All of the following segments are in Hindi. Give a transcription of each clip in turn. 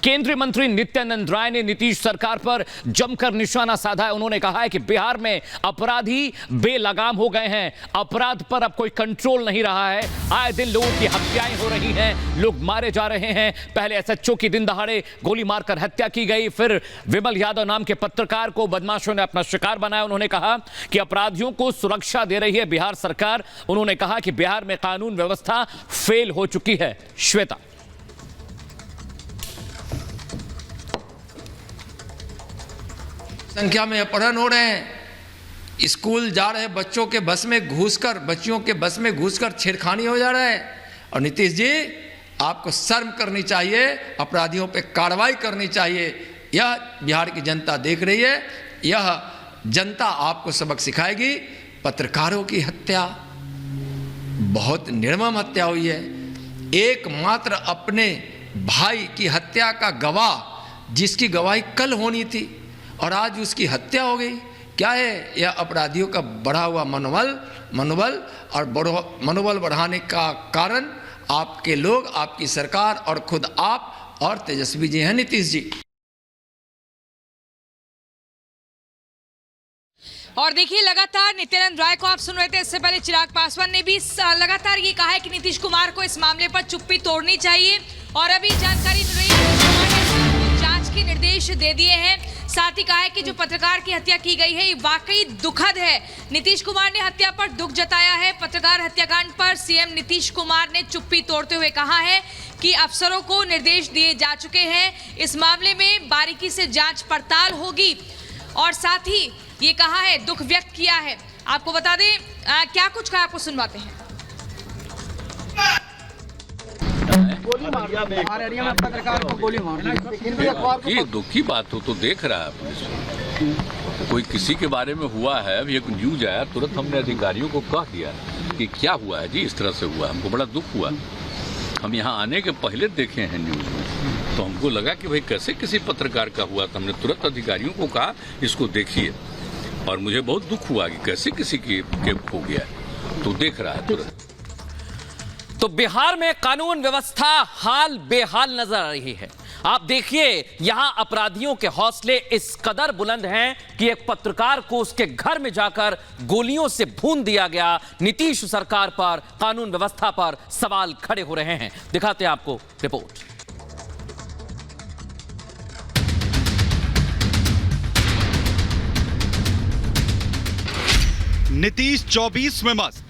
केंद्रीय मंत्री नित्यानंद राय ने नीतीश सरकार पर जमकर निशाना साधा है। उन्होंने कहा है कि बिहार में अपराधी बेलगाम हो गए हैं, अपराध पर अब कोई कंट्रोल नहीं रहा है। आए दिन लोगों की हत्याएं हो रही हैं, लोग मारे जा रहे हैं। पहले एसएचओ की दिन दहाड़े गोली मारकर हत्या की गई, फिर विमल यादव नाम के पत्रकार को बदमाशों ने अपना शिकार बनाया। उन्होंने कहा कि अपराधियों को सुरक्षा दे रही है बिहार सरकार। उन्होंने कहा कि बिहार में कानून व्यवस्था फेल हो चुकी है। श्वेता, संख्या में अपहरण हो रहे हैं, स्कूल जा रहे बच्चों के बस में घुसकर छेड़खानी हो जा रहा है। और नीतीश जी, आपको शर्म करनी चाहिए, अपराधियों पे कार्रवाई करनी चाहिए। यह बिहार की जनता देख रही है, यह जनता आपको सबक सिखाएगी। पत्रकारों की हत्या बहुत निर्मम हत्या हुई है। एकमात्र अपने भाई की हत्या का गवाह, जिसकी गवाही कल होनी थी और आज उसकी हत्या हो गई। क्या है यह? अपराधियों का बढ़ा हुआ मनोबल और मनोबल बढ़ाने का कारण आपके लोग, आपकी सरकार और खुद आप और तेजस्वी जी हैं, नीतीश जी। और देखिए, लगातार नित्यानंद राय को आप सुन रहे थे, इससे पहले चिराग पासवान ने भी लगातार ये कहा है कि नीतीश कुमार को इस मामले पर चुप्पी तोड़नी चाहिए। और अभी जानकारी मिल रही है, जांच के निर्देश दे दिए हैं। साथ ही कहा है कि जो पत्रकार की हत्या की गई है ये वाकई दुखद है। नीतीश कुमार ने हत्या पर दुख जताया है। पत्रकार हत्याकांड पर सीएम नीतीश कुमार ने चुप्पी तोड़ते हुए कहा है कि अफसरों को निर्देश दिए जा चुके हैं, इस मामले में बारीकी से जांच पड़ताल होगी। और साथ ही ये कहा है, दुख व्यक्त किया है। आपको बता दें क्या कुछ कहा, आपको सुनवाते हैं। पत्रकार को गोली मारना ये दुख की बात हो तो देख रहा है पुलिस। कोई किसी के बारे में हुआ है, अभी एक न्यूज आया, तुरंत हमने अधिकारियों को कह दिया कि क्या हुआ है जी, इस तरह से हुआ। हमको बड़ा दुख हुआ। हम यहाँ आने के पहले देखे हैं न्यूज में, तो हमको लगा कि भाई कैसे किसी पत्रकार का हुआ। तो हमने तुरंत अधिकारियों को कहा इसको देखिए, और मुझे बहुत दुख हुआ कि कैसे किसी की हो गया। तो देख रहा है तुरंत। तो बिहार में कानून व्यवस्था हाल बेहाल नजर आ रही है। आप देखिए, यहां अपराधियों के हौसले इस कदर बुलंद हैं कि एक पत्रकार को उसके घर में जाकर गोलियों से भून दिया गया। नीतीश सरकार पर, कानून व्यवस्था पर सवाल खड़े हो रहे हैं। दिखाते हैं आपको रिपोर्ट। नीतीश 24 में मस्त,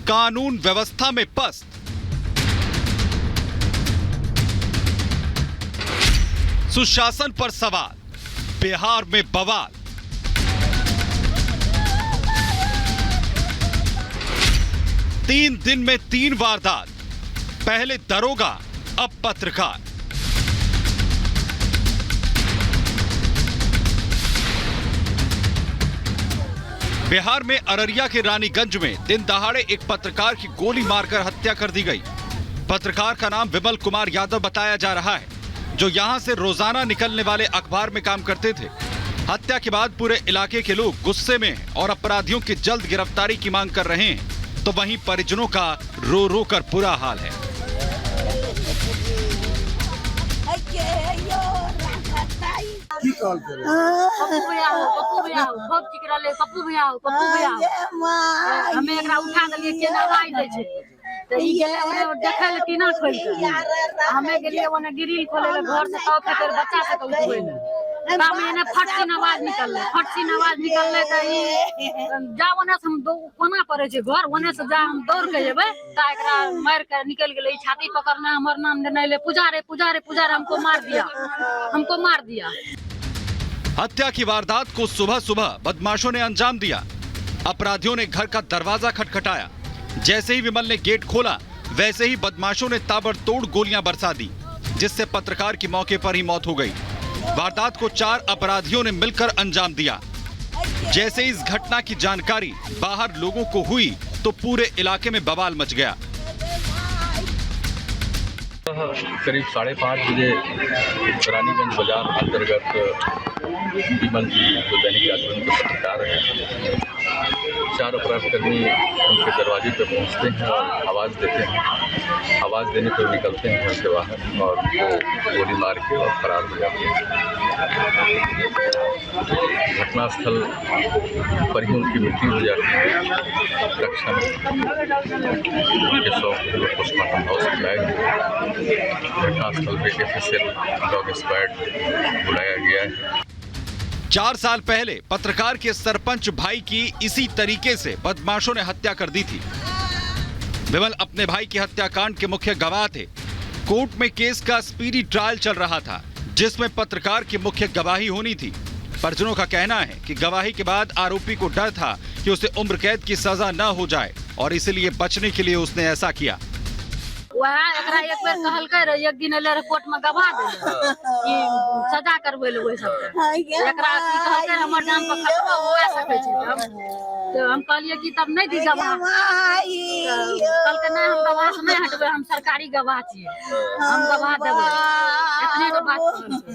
कानून व्यवस्था में पस्त। सुशासन पर सवाल, बिहार में बवाल। तीन दिन में 3 वारदात, पहले दरोगा अब पत्रकार। बिहार में अररिया के रानीगंज में दिन दहाड़े एक पत्रकार की गोली मारकर हत्या कर दी गई। पत्रकार का नाम विमल कुमार यादव बताया जा रहा है, जो यहां से रोजाना निकलने वाले अखबार में काम करते थे। हत्या के बाद पूरे इलाके के लोग गुस्से में हैं और अपराधियों की जल्द गिरफ्तारी की मांग कर रहे हैं। तो वहीं परिजनों का रो रो कर बुरा हाल है। हमें एकरा उठा देलिए, केना राय दै छै त ई गेले ओने देखै ले टीना खोल के, हमें गेलिए ओने ग्रिल खोले ले, घर से तब के बच्चा से उठबै ले काम एने फटसिन आवाज निकलले त ई जा ओने से हम कोना पड़े छै घर, ओने से जा हम दौड़ के जेबै त एकरा मार के निकल गेले। छाती पकड़ना, हमर नाम देने ले, पुजारे हमको मार दिया। हत्या की वारदात को सुबह सुबह बदमाशों ने अंजाम दिया। अपराधियों ने घर का दरवाजा खटखटाया। जैसे ही विमल ने गेट खोला, वैसे ही बदमाशों ने ताबड़तोड़ गोलियां बरसा दी, जिससे पत्रकार की मौके पर ही मौत हो गई। वारदात को 4 अपराधियों ने मिलकर अंजाम दिया। जैसे इस घटना की जानकारी बाहर लोगों को हुई तो पूरे इलाके में बवाल मच गया। करीब 5:30 बजे रानीगंज बाजार अंतर्गत विमल जी, जो दैनिक जागरण के पत्रकार हैं, 4 अपराधकर्मी उनके दरवाजे पर पहुंचते हैं और आवाज़ देते हैं। आवाज़ देने पर निकलते हैं घर से बाहर और उनको गोली मार के और फरार हो जाते हैं। घटनास्थल पर ही उनकी मृत्यु हो जाती है। रक्षा में उनके शव पोस्टमार्टम हाउस में लाया गया। घटनास्थल पे FSL डॉग स्क्वाड बुलाया गया है। 4 साल पहले पत्रकार के सरपंच भाई की इसी तरीके से बदमाशों ने हत्या कर दी थी। विमल अपने भाई की हत्याकांड के मुख्य गवाह थे। कोर्ट में केस का स्पीडी ट्रायल चल रहा था, जिसमें पत्रकार की मुख्य गवाही होनी थी। परिजनों का कहना है कि गवाही के बाद आरोपी को डर था कि उसे उम्र कैद की सजा न हो जाए और इसलिए बचने के लिए उसने ऐसा किया। वह एकरा एक बेर कहलकै रे, एक दिन एले कोर्ट में गवाह दे कि सजा करबै ले ओइ सबके। एकरा की कहलकै हमर जान पर खतरा होए सकै छै। तो हम कहलिए कि तब नहीं दी गवाह। कहलकै नहीं, हम गवाह से नहीं हटबै, हम सरकारी गवाह छियै, हम गवाह देबै। इतने के बात कहलकै।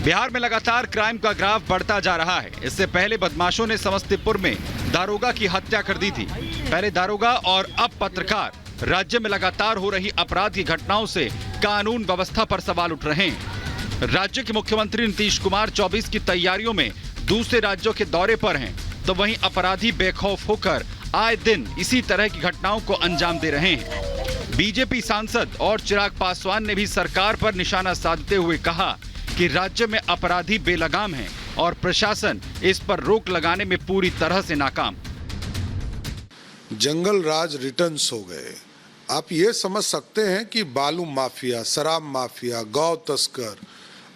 बिहार में लगातार क्राइम का ग्राफ बढ़ता जा रहा है। इससे पहले बदमाशों ने समस्तीपुर में दारोगा की हत्या कर दी थी। पहले दारोगा और अब पत्रकार। राज्य में लगातार हो रही अपराध की घटनाओं से कानून व्यवस्था पर सवाल उठ रहे हैं। राज्य के मुख्यमंत्री नीतीश कुमार 24 की तैयारियों में दूसरे राज्यों के दौरे पर हैं, तो वहीं अपराधी बेखौफ होकर आए दिन इसी तरह की घटनाओं को अंजाम दे रहे हैं। बीजेपी सांसद और चिराग पासवान ने भी सरकार पर निशाना साधते हुए कहा कि राज्य में अपराधी बेलगाम हैं और प्रशासन इस पर रोक लगाने में पूरी तरह से नाकाम। जंगल राज रिटर्न्स हो गए। आप ये समझ सकते हैं कि बालू माफिया, शराब माफिया, गौ तस्कर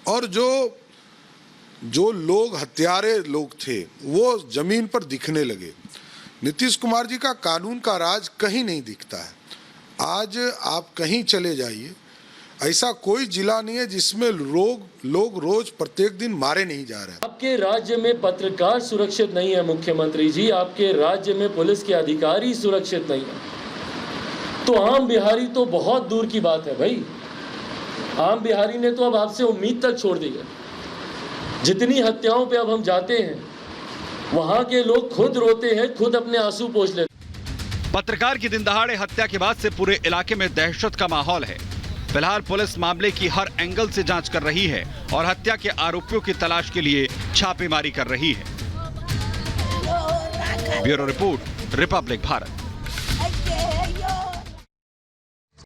और जो लोग हत्यारे लोग थे वो जमीन पर दिखने लगे। नीतीश कुमार जी का कानून का राज कहीं नहीं दिखता है। आज आप कहीं चले जाइए, ऐसा कोई जिला नहीं है जिसमें लोग रोज प्रत्येक दिन मारे नहीं जा रहे हैं। आपके राज्य में पत्रकार सुरक्षित नहीं है मुख्यमंत्री जी, आपके राज्य में पुलिस के अधिकारी सुरक्षित नहीं है, तो आम बिहारी तो बहुत दूर की बात है भाई। आम बिहारी ने तो अब आपसे उम्मीद तक छोड़ दी है। जितनी हत्याओं पे अब हम जाते हैं, वहां के लोग खुद रोते हैं, खुद अपने आंसू पोंछ लेते हैं। पत्रकार की दिन दहाड़े हत्या के बाद से पूरे इलाके में दहशत का माहौल है। फिलहाल पुलिस मामले की हर एंगल से जांच कर रही है और हत्या के आरोपियों की तलाश के लिए छापेमारी कर रही है। Bureau report, Republic Bharat.